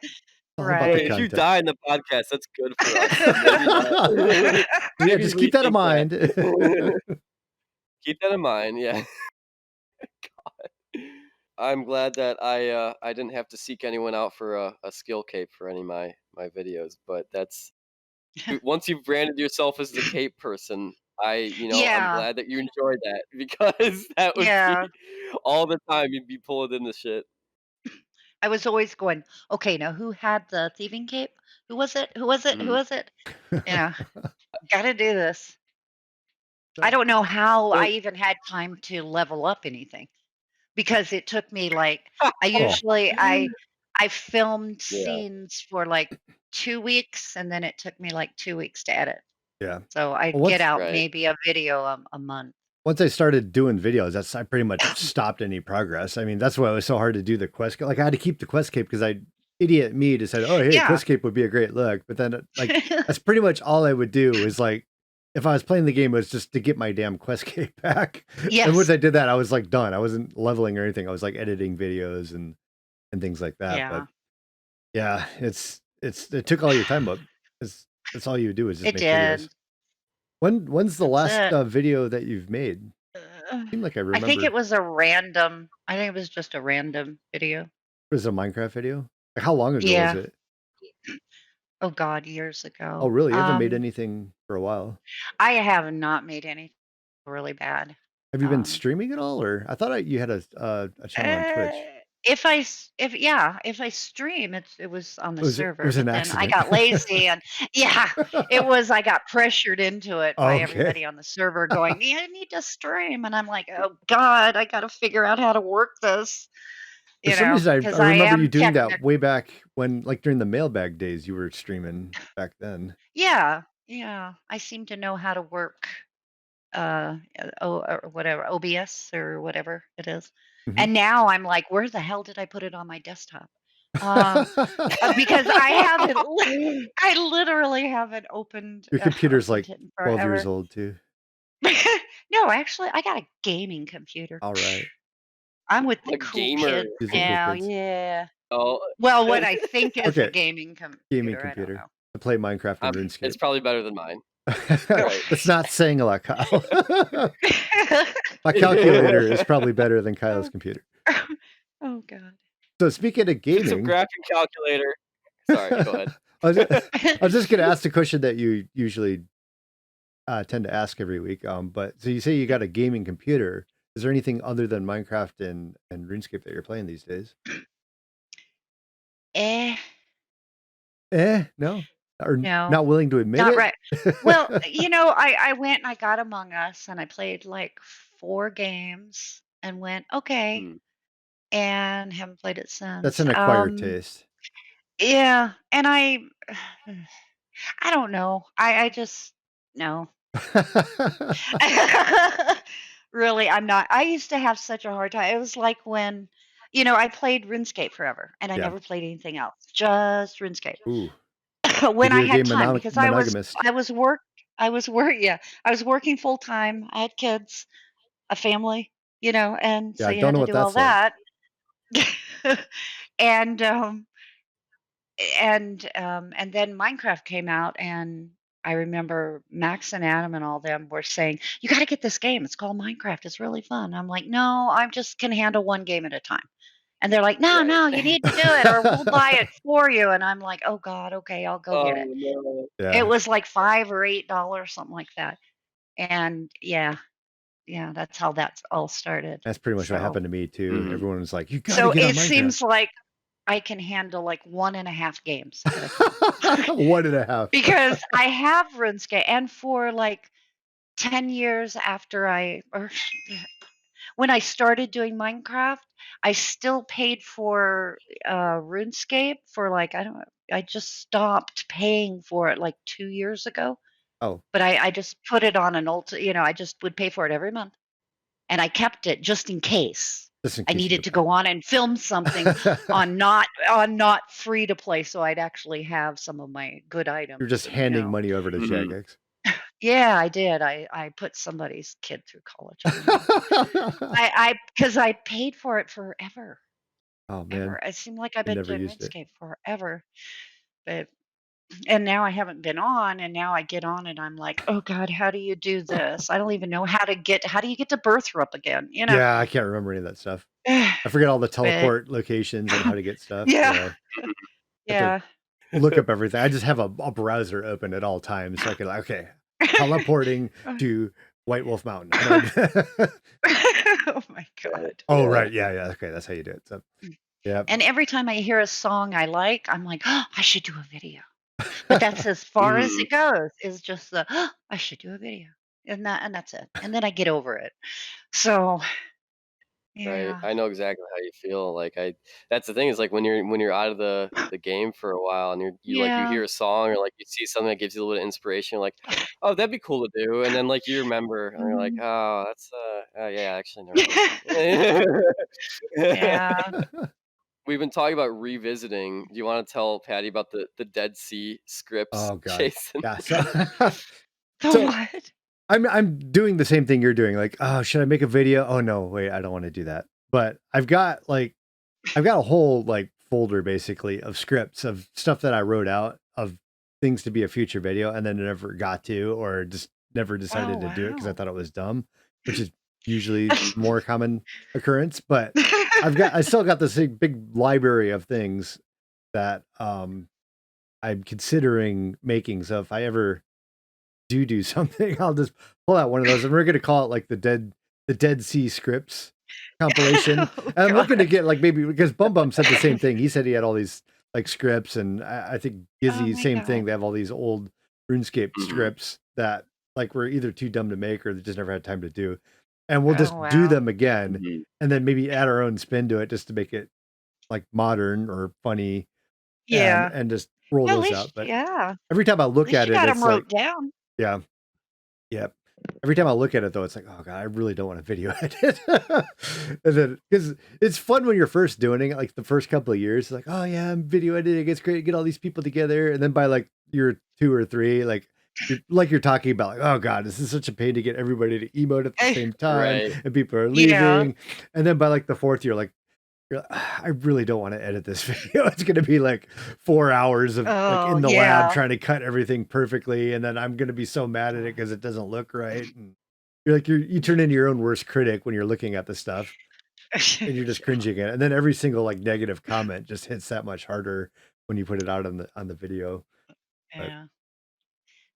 All about the Right. Hey, if you content. die in the podcast, that's good for us. Maybe not. Yeah, Maybe just keep that in rethink that. mind. Keep that in mind, yeah. I'm glad that I didn't have to seek anyone out for a skill cape for any of my videos, but that's once you've branded yourself as the cape person, I'm Yeah. glad that you enjoyed that because that would be Yeah. all the time you'd be pulling in the shit. I was always going, "Okay, now who had the thieving cape? Who was it? Who was it? Who Mhm. was it?" Yeah. Gotta do this. I don't know how I So even had time to level up anything. Because it took me, like I Oh, usually I filmed yeah. scenes for, like, 2 weeks, and then it took me, like, 2 weeks to edit. yeah. So Well, I'd get once out Right. maybe a video a month. once I started doing videos, I pretty much stopped any progress. I mean, that's why it was so hard to do the quest. Like I had to keep the quest cape because idiot me, decided, oh hey, Yeah. quest cape would be a great look. But then like that's pretty much all I would do is like if I was playing the game, it was just to get my damn quest cape back. And once Yes. I did that, I was like done. I wasn't leveling or anything. I was like editing videos and things like that. But Yeah. yeah, it took all your time up. That's all you do is just It make videos. did. When's the That's last it. video that you've made? Uh, Seemed like I I think it remember. was a random I think it was just a random video. It was a Minecraft video? Like, how long ago was Yeah. it? Oh god, years Oh, ago. really? You haven't made anything for a while. I have not made any really bad. Have you been Um, streaming at all, or I thought you had a channel on uh, Twitch. if I stream, it was on the It server, was but an then I accident. got lazy and yeah, I got pressured into it by Okay. everybody on the server going, "Yeah, I need to stream," and I'm like, "Oh god, I gotta figure out how to work this," For some reason, I because I I remember you am doing that way technical. back when, like, during the mailbag days, you were streaming back then. Yeah, yeah, I seem to know how to work or whatever, OBS or whatever it is. Mhm. And now I'm like, where the hell did I put it on my desktop? Um, because I literally haven't Your computer's, opened like, it in 12 years forever. old too. No, actually, I got a gaming computer. Alright. I'm with the A cool gamer. kids These are cool now. kids. Yeah. Oh, Well, what I think is a Okay, gaming gaming computer. I don't computer know. to play Minecraft and it's RuneScape. probably better than mine. Right. That's not saying a lot, Kyle. My calculator is probably better than Kyle's Oh, computer. oh God. So speaking of It's a gaming, graphic calculator. Sorry, go ahead. I was I was just gonna ask the question that you usually, tend to ask every week, but so you say you got a gaming computer. Is there anything other than Minecraft and RuneScape that you're playing these days? Eh, No? Or no. not willing to admit Not it? right. Well, I went and I got Among Us and I played like 4 games and went, "Okay," Hmm. and haven't played it That's since. an acquired taste. Yeah, and I don't know. I just no. Really, I'm not. I used to have such a hard time. It was like when, I played RuneScape forever and I Yeah. never played anything else, just RuneScape. Ooh, When I video had game time because monogamist. I was I was working full time. I had kids, a family, and Yeah, so I you don't had know to what do all that's like. that. And, and then Minecraft came out, and I remember Max and Adam and all them were saying, "You gotta get this game. It's called Minecraft. It's really fun." I'm like, "No, I just can handle 1 game at a time." And they're like, "No, Right. no, you need to do it or we'll buy it for you." And I'm like, "Oh god, okay, I'll go get Oh it." no. It Yeah, was like 5 or $8, something like that. And yeah, yeah, that's how that's all started. that's pretty much what So happened to me too. Mhm. Everyone was like, "You gotta so get on it Minecraft." seems like I can handle like 1.5 games at a time. 1.5. Because I have RuneScape and for like 10 years after when I started doing Minecraft, I still paid for RuneScape for like I don't know, I just stopped paying for it like 2 years ago. Oh, But I just put it on an I just would pay for it every month, and I kept it just in case just in I case you go needed to go on and film something back. on not free to play, so I'd actually have some of my good You're items just and, handing money over to Mhm. Jagex. Yeah, I did. I put somebody's kid through college. I don't know. I because I paid for it forever, Oh, man. ever. It seemed like I've I been never doing used it. RuneScape forever, but and now I haven't been on, and now I get on and I'm like, "Oh god, how do you do this? I don't even know how do you get to Berthrup again?" Yeah, I can't remember any of that stuff. I forget all the But teleport locations and how to get stuff. yeah, Yeah. I have to yeah. look up everything. I just have a browser open at all times so I can like, okay, teleporting to White Wolf Mountain. How do I Oh my Right. god. Oh, Yeah. right. Yeah, yeah. Okay, that's how you do it. So, yeah. And every time I hear a song I like, I'm like, "Oh, I should do a video." But that's as far as Mhm. it goes, is just the, "Oh, I should do a video." And that's it. And then I get over it. So, Right. Yeah. I know exactly how you feel. Like that's the thing is like when you're out of the game for a while and you Yeah. hear a song or like you see something that gives you a little bit of inspiration, you're like, oh, that'd be cool to do. And then like you remember and you're like, Mhm. oh, that's oh, yeah, actually never mind. Yeah. We've been talking about revisiting. Do you want to tell Patty about the Dead Sea scripts, Oh god. Jason? Yeah. So The so what? I'm doing the same thing you're doing. Like, oh, should I make a video? Oh no, wait, I don't want to do that. But I've got a whole like folder basically of scripts of stuff that I wrote out of things to be a future video and then never got to or just never Oh, decided to do it because I wow. thought it was dumb, which is usually more common occurrence. But I still got this big library of things that I'm considering making. So if I ever do something, I'll just pull out one of those, and we're gonna call it like the Dead Sea Scripts compilation. Oh, And I'm looking to god. get like maybe because Bum Bum said the same thing. He said he had all these like scripts, and I think Oh Gizzy my same god. thing. They have all these old RuneScape Mhm. scripts that like were either too dumb to make or they just never had time to do. And we'll Oh, just do wow. them again, Mhm. and then maybe add our own spin to it just to make it like modern or funny, Yeah. and just roll Well, those out. But at every time I look least at you it, got them it's wrote like, down. yeah. Yep. Every time I look at it though, it's like, "Oh god, I really don't wanna video edit." And then because it's fun when you're first doing it, like, the first couple of years, like, "Oh, yeah, I'm video editing, it's great, get all these people together," and then by, like, year 2 or 3, you're talking about, like, "Oh god, this is such a pain to get everybody to emote at the Eh, same time, Right. and people are yeah. leaving," and then by, like, the 4th, you're like, "Ah, I really don't wanna edit this video." It's gonna be, like, 4 hours of, like, Oh, in the lab yeah. trying to cut everything perfectly, and then I'm gonna be so mad at it because it doesn't look right, and you turn into your own worst critic when you're looking at the stuff, and you're just Yeah. cringing at it, and then every single, like, negative comment just hits that much harder when you put it out on the video, but Yeah.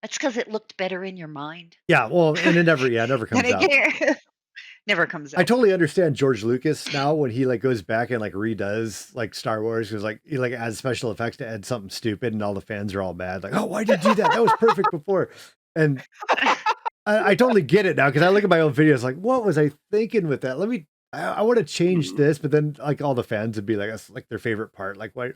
That's because it looked better in your mind. yeah, well, and it never And comes it out. can't never comes I out. totally understand George Lucas now when he, like, goes back and, like, redoes, like, Star Wars because like, he, like, adds special effects to add something stupid, and all the fans are all mad, like, "Oh, why'd you do that? That was perfect before." And I totally get it now because I look at my own videos like, "What was I thinking with that? I wanna change Mhm. this," but then, like, all the fans would be like, that's, like, their favorite part, like, why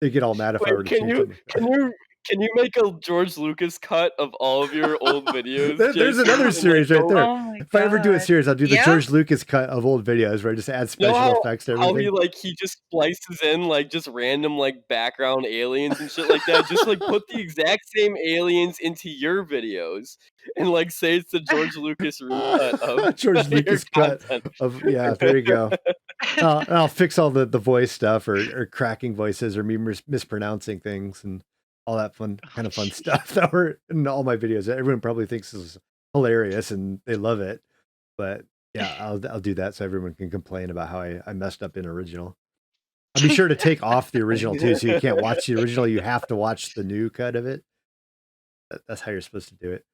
they get all mad if I Wait, were to change something can like you can you make a George Lucas cut of all of your old that. videos, There's Jason, another and, like, series right go there. Oh my If I ever do a god. series, I'll do the Yep. George Lucas cut of old videos where I just add you know special effects to how he, everything. like, he just splices in, like, just random, like, background aliens and shit like that, just, like, put the exact same aliens into your videos and, like, say it's the George Lucas recut of George your Lucas cut content. of yeah, there you go. And I'll fix all the voice stuff or cracking voices or me mispronouncing things and all that fun Oh, kind of fun jeez. stuff that were in all my videos that everyone probably thinks is hilarious and they love it. But yeah, I'll do that so everyone can complain about how I messed up in original. I'll be sure to take off the original too, so you can't watch the original. You have to watch the new cut of it. That's how you're supposed to do it.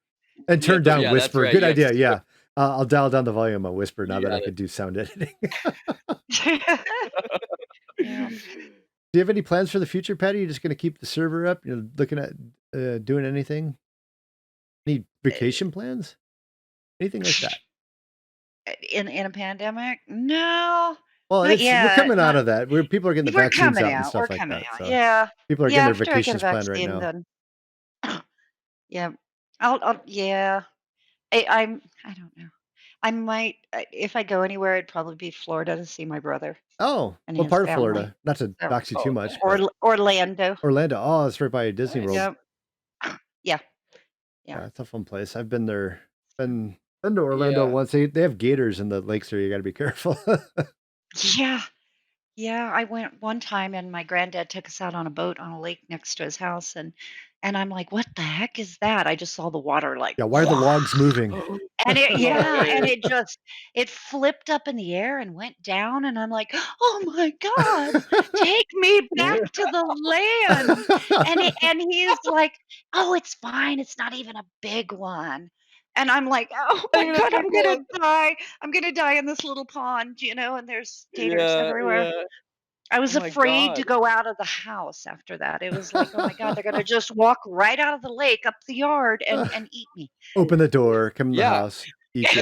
And Yeah, turn down yeah, that's whisper. right, Good you have to idea. strip Yeah. I'll dial down the volume on whisper now you that I gotta could do sound editing. Yeah. Do you have any plans for the future, Patty? You're just gonna keep the server up? You're looking at doing anything? Any vacation plans? Anything like that? In a pandemic? No, Well, not we're yet, coming out not of that. Where people are getting the we're vaccines coming out and out, we're stuff like coming that. out, So yeah. people are Yeah, getting their after I get a vacations planned right vaccine, now. then yeah. I'll yeah. I don't know. I might, if I go anywhere, it'd probably be Florida to see my brother Oh, and what his part of family. Florida? Not to So, dox you too Oh, much, but nice, Orlando. Orlando. Oh, that's right by Disney World. nice. Yep. Yeah, yeah. Yeah, it's a fun place. I've been there. Been to Orlando Yeah. once. They have gators in the lakes there. You got to be careful. Yeah. Yeah, I went one time and my granddad took us out on a boat on a lake next to his house and I'm like, "What the heck is that?" I just saw the water like Yeah, why are the logs moving? and it yeah, and Right. it flipped up in the air and went down and I'm like, "Oh my god, take me back to the land." And he's like, "Oh, it's fine. It's not even a big one." And I'm like, "Oh Not my even a god, big I'm gonna one. die. I'm gonna die in this little pond, and there's gators Yeah, everywhere." yeah. I Oh was my afraid god. to go out of the house after that. It was like, "Oh my god, they're gonna just walk right out of the lake up the yard and eat me." Open the door, come in the Yeah. house. Heat, yeah.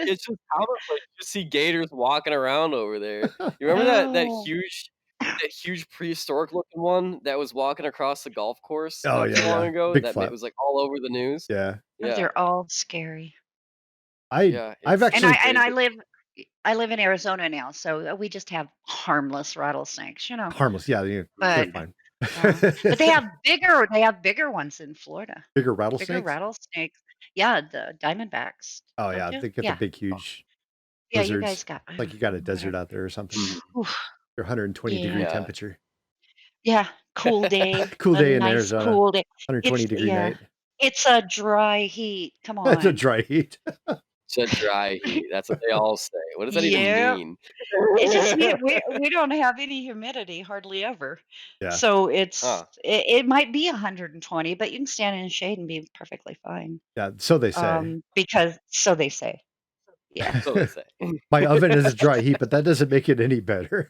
It's just comical, like, you just see gators walking around over there. You remember Oh. that huge prehistoric looking one that was walking across the golf course Oh, not yeah, too long yeah. ago Big that ma flap. was, like, all over the news? Yeah. Oh, Yeah, they're all scary. yeah, I've it's actually And crazy. I live in Arizona now, so, we just have harmless rattlesnakes, you know? harmless, yeah, they're But fine. yeah, but they have bigger ones in Florida. Bigger Bigger rattlesnakes? rattlesnakes. Yeah, the diamondbacks, Oh, don't yeah, you? they get the Yeah. big, huge Yeah, you guys lizards. got Like you got a desert whatever. out there or something. Mhm. Oof, Your 120-degree yeah. Yeah. temperature. Yeah, cool day, Cool a day in nice Arizona, cool day. It's 120-degree yeah, night. it's a dry heat, come It's a on. dry heat. It's a dry heat, that's what they all say. What does that even Yep. mean? It just mean we don't have any humidity hardly ever. Yeah, So Huh, it might be 120, but you can stand in the shade and be perfectly fine. yeah, so they say. Because so they say. Yeah. so they say. My oven is a dry heat, but that doesn't make it any better.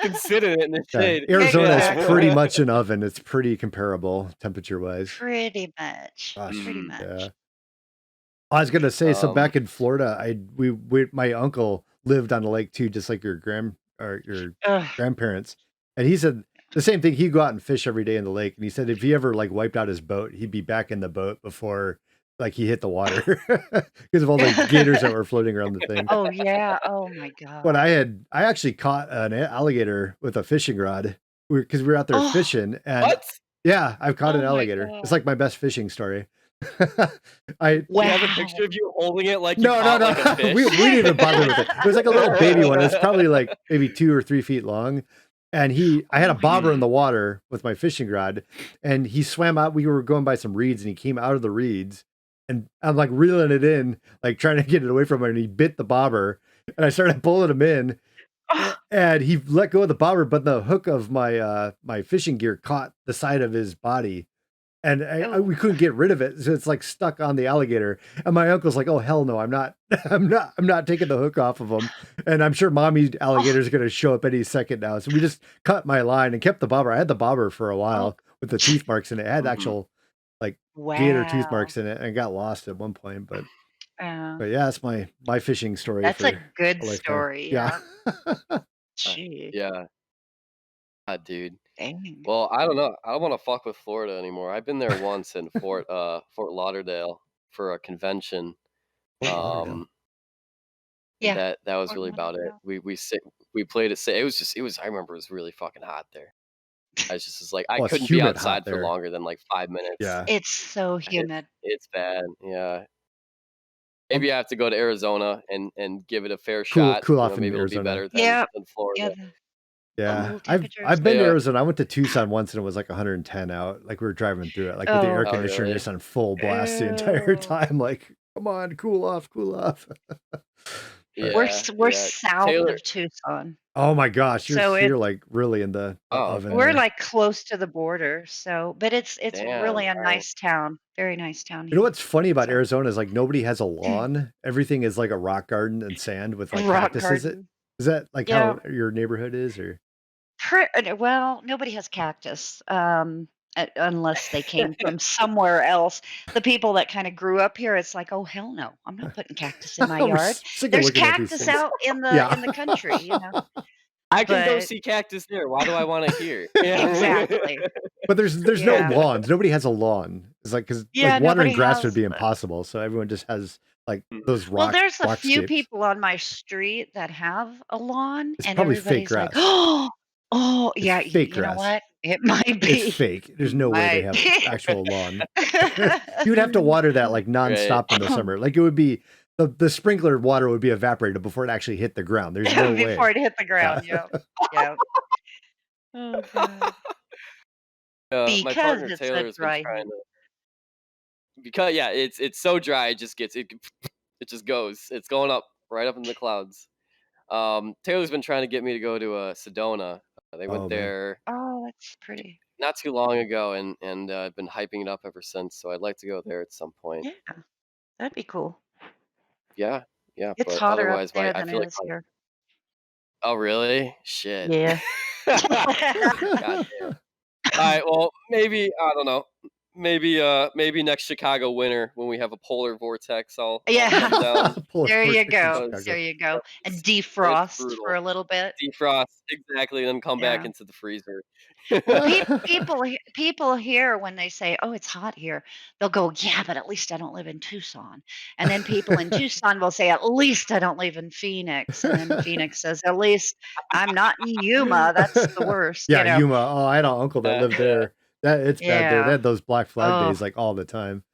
Consider it in the Yeah, shade. Arizona is pretty Exactly. much an oven. It's pretty comparable temperature-wise. Pretty much, Gosh, pretty Mhm, yeah. much. I was gonna say, so um, back in Florida, my uncle lived on a lake too, just like your Ugh. grandparents, and he said the same thing. He'd go out and fish every day in the lake, and he said if he ever like wiped out his boat, he'd be back in the boat before like he hit the water because of all the gators that were floating around the thing. Oh, yeah. Oh my But god. I actually caught an alligator with a fishing rod because we were out there Oh, fishing, and what? yeah, I've caught an oh my alligator. It's god. like my best fishing story. I Do you have a picture Wow. of you holding it like you No, no, caught, no. like, a fish? We didn't even bother with it. It was like a little baby one. It was probably like maybe 2 or 3 feet long, and I Oh had a my bobber in Mhm. the god. water with my fishing rod, and he swam out. We were going by some reeds, and he came out of the reeds, and I'm, like, reeling it in, like, trying to get it away from him, and he bit the bobber, and I started pulling him in, Oh, and he let go of the bobber, but the hook of my fishing gear caught the side of his body, and we oh. couldn't get rid of it, so it's, like, stuck on the alligator, and my uncle's like, "Oh, hell no, I'm not I'm not taking the hook off of him," and I'm sure mommy Oh, alligator's gonna show up any second now, so we just cut my line and kept the bobber. I had the bobber for a oh. while with the tooth marks in it. It had Mhm. actual, like, gator tooth Wow. marks in it and got lost at one point, Uh, but yeah, that's my fishing story that's a for good a lifetime. story, Yeah. yeah. Gee, Yeah. Dude. dang. Well, I don't know. I don't wanna fuck with Florida anymore. I've been there once in Fort Lauderdale for a convention, Fort Lauderdale. um, and Yeah. that was Fort really about it. Lauderdale. We played it was just it was I remember it was really fucking hot there. I was just like, I Well, it's couldn't be humid hot outside for there. longer than, like, 5 minutes. Yeah. It's so It's humid. it's bad, yeah. Um, Maybe I have to go to Arizona and give it a fair shot, cool you know, off in maybe it'll be Arizona. better Yep. than Yeah, Florida. the Yeah, cool I've temperatures. I've been to Yeah. Arizona. I went to Tucson once and it was like 110 out. Like we were driving through it, like with the air Oh, Oh, conditioner really? just on full blast the entire ew. time. Like, come on, cool off, cool off. But Yeah, We're yeah. south Taylor of Tucson, oh my gosh, so you're it's like really in the Oh, oven okay. we're, there. like, close to the border, so but it's Damn, really a alright. nice town, very nice town You know here, what's funny about so Arizona is like nobody has a lawn. Everything is like a rock garden and sand with like rock cactuses. garden. Is that like Yeah. how your neighborhood is or Well, nobody has cactus, unless they came from somewhere else. The people that kinda grew up here, it's like, "Oh, hell no. I'm not putting cactus in my we're yard." sick of There's looking at these cactus things. out Yeah. in the country, you know, I can go but see cactus there, why do I wanna hear? Yeah. exactly. But there's no Yeah. lawns. Nobody has a lawn. It's like because like Yeah, watering nobody grass would has be impossible, so everyone just has like Mhm. those well, there's a few rockscapes. people on my street that have a lawn, It's and probably fake everybody's like, grass. "Oh, oh, It's yeah, fake you know grass. what? It might It's be. fake. There's no way they Might have be." actual lawn. You would have to water that like Right. nonstop in the summer. Like it would be the sprinkler water would be evaporated before it actually hit the ground. There's no Before way. it hit the Yeah. ground, yep. Yep. Oh god. My Because partner it's a Taylor has been dry trying heat. to because yeah, it's so dry, it just gets it just goes. It's going up, right up in the clouds. Taylor's been trying to get me to go to, Sedona. They went Oh man. there Oh, that's pretty. not too long ago and I've been hyping it up ever since, so I'd like to go there at some point. Yeah, that'd be cool. Yeah, yeah, It's but hotter up otherwise my there I than feel it like is my here. oh, really? Shit. Yeah. God damn. Alright, well, maybe I don't know. maybe next Chicago winter when we have a polar vortex, I'll come Yeah. down Polar There you vortex in go. because Chicago. There you go. And it's defrost for brutal. a little bit. Defrost, exactly, then come back Yeah. into the freezer. Well, people here when they say, "Oh, it's hot here," they'll go, "Yeah, but at least I don't live in Tucson." And then people in Tucson will say, "At least I don't live in Phoenix." And then Phoenix says, "At least I'm not in Yuma. That's the worst," Yeah, Yuma. Oh, I had an uncle that lived Yeah. there. That it's bad there. They Yeah. had those Black Flag Oh, days like all the time.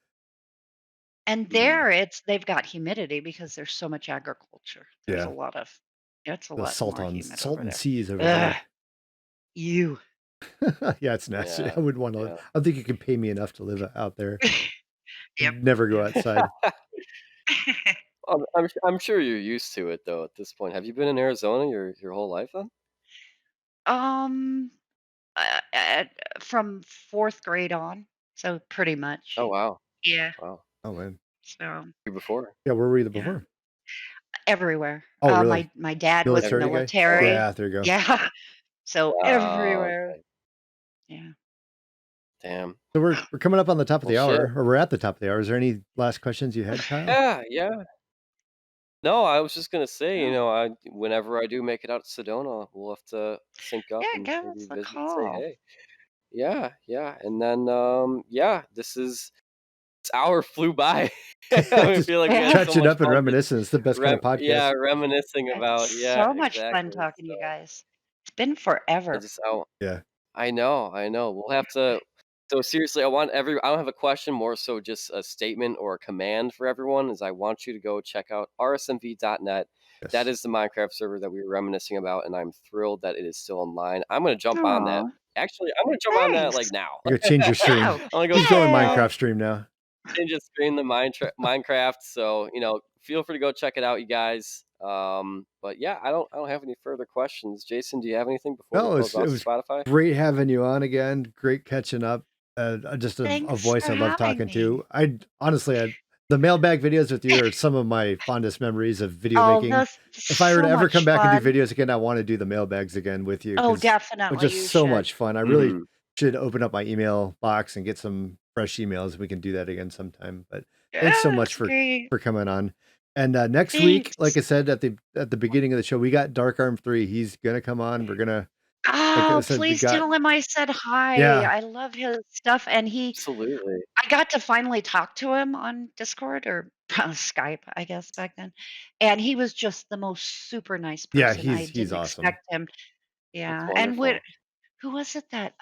and Mhm. there they've got humidity because there's so much agriculture. There's a Yeah, lot of it's a the lot more humid over Salton there. Seas over Ugh, there. you. Yeah, it's nasty. I Yeah, would want to live. yeah. I don't think you could pay me enough to live out there. Yep, Never go yep. outside. I'm sure you're used to it though at this point. Have you been in Arizona your whole life then? Um, uh, from 4th grade on, so pretty Oh, much. wow. Yeah, Wow. Oh man. so, You before? Yeah, where were you yeah, before? everywhere. Oh, really? My dad was Military Everywhere. guy? Oh, military. Yeah, there you go. Yeah, so wow, everywhere. okay. Yeah. Damn. So we're coming up on the top of Well, the shit. hour, or we're at the top of the hour. Is there any last questions you had, Kyle? Yeah, yeah. No, I was just gonna say, Oh, I whenever I do make it out to Sedona, we'll have to sync up yeah, and give maybe us a visit and say call. hey. Yeah, yeah, and then, yeah, this hour flew by. I Just feel like we had so catching much up and fun just reminiscing. It's the best kind of podcast. reminiscing about It's yeah, so much fun exactly. talking to you So, guys. It's been I forever. just Yeah. I know. We'll have to so seriously, I don't have a question, more so just a statement or a command for everyone is I want you to go check out rsmv.net. That Yes. is the Minecraft server that we were reminiscing about, and I'm thrilled that it is still online. I'm gonna jump on that. Aw, Actually, I'm gonna jump on that thanks. like now. You're gonna change your stream. Oh, I'm gonna go He's check going it out yay! Minecraft stream now. and just stream the Minecraft. So, feel free to go check it out, you guys. But yeah, I don't have any further questions. Jason, do you have anything before we No, close it off was Spotify? great having you on again. Great catching up. Just a Thanks voice for I love having talking me. to. I honestly, the mailbag videos with you are some of my fondest memories of video Oh, making. that's If I were to so ever come much back and do fun. videos again, I want to do the mailbags again with you Oh, because it was definitely, just you so should. much fun. I really Mhm. should open up my email box and get some fresh emails. We can do that again sometime. But thanks so Yeah, much it's great. for coming on. And next week, like Thanks. I said at the beginning of the show, we got Dark Arm 3. He's gonna come on. We're gonna like I Oh, said, we please got tell him I said hi. yeah. I love his stuff, and Absolutely. I got to finally talk to him on Discord or Skype, I guess, back then, and he was just the most super nice Yeah, person. I he's didn't awesome. expect him. That's Yeah, and wonderful. who was it that,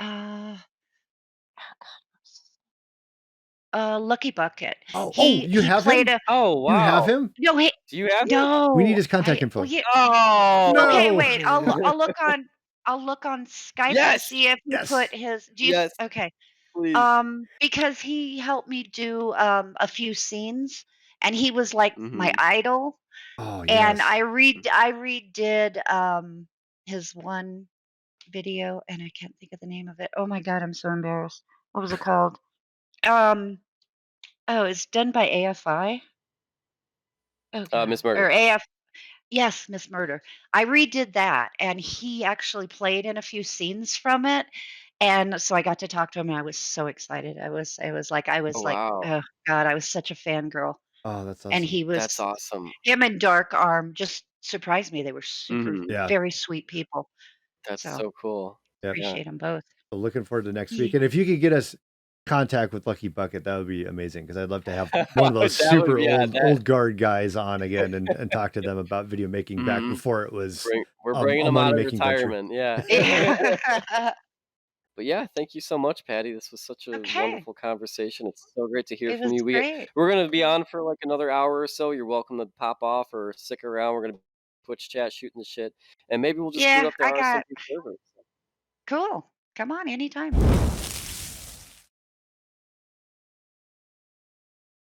Lucky Bucket. Oh, He you he have played him? a Oh, You have him? no, he do you have it? We need no, his contact well, info. yeah. Okay, Oh! No. wait, I'll look on Skype and Yes! see if he put Yes. his Yes, okay, please. because he helped me do, a few scenes, and he was, like, my Mhm. idol, Oh, and yes. I redid, his one video, and I can't think of the name of it. Oh my god, I'm so embarrassed. What was it called? Um, oh, it's done by AFI? Oh god, Miss or Murder. AF yes, Miss Murder. I redid that, and he actually played in a few scenes from it, and so I got to talk to him, and I was so excited. I Oh, was like, wow. oh god, I was such a fangirl, Oh, that's and awesome. he That's was awesome. him and Dark Arm just surprised me. They were Mhm. Yeah. very sweet people, That's so so cool. Yep. Yeah. appreciate them both. So looking forward to next week. Ye And if you could get us contact with Lucky Bucket, that would be amazing because I'd love to have one of those That would super yeah, that old guard guys on again and talk to them about video making back mhm. before it was We're bringing a him money out of making venture. retirement, yeah. Yeah. But yeah, thank you so much, Patty. This was such a Okay, wonderful conversation. It's so great to hear it from was you. great. We're gonna be on for like another hour or so. You're welcome to pop off or stick around. We're gonna Twitch chat, shooting the shit, and maybe we'll just boot Yeah, up the I got RSMP server. cool. Come on anytime.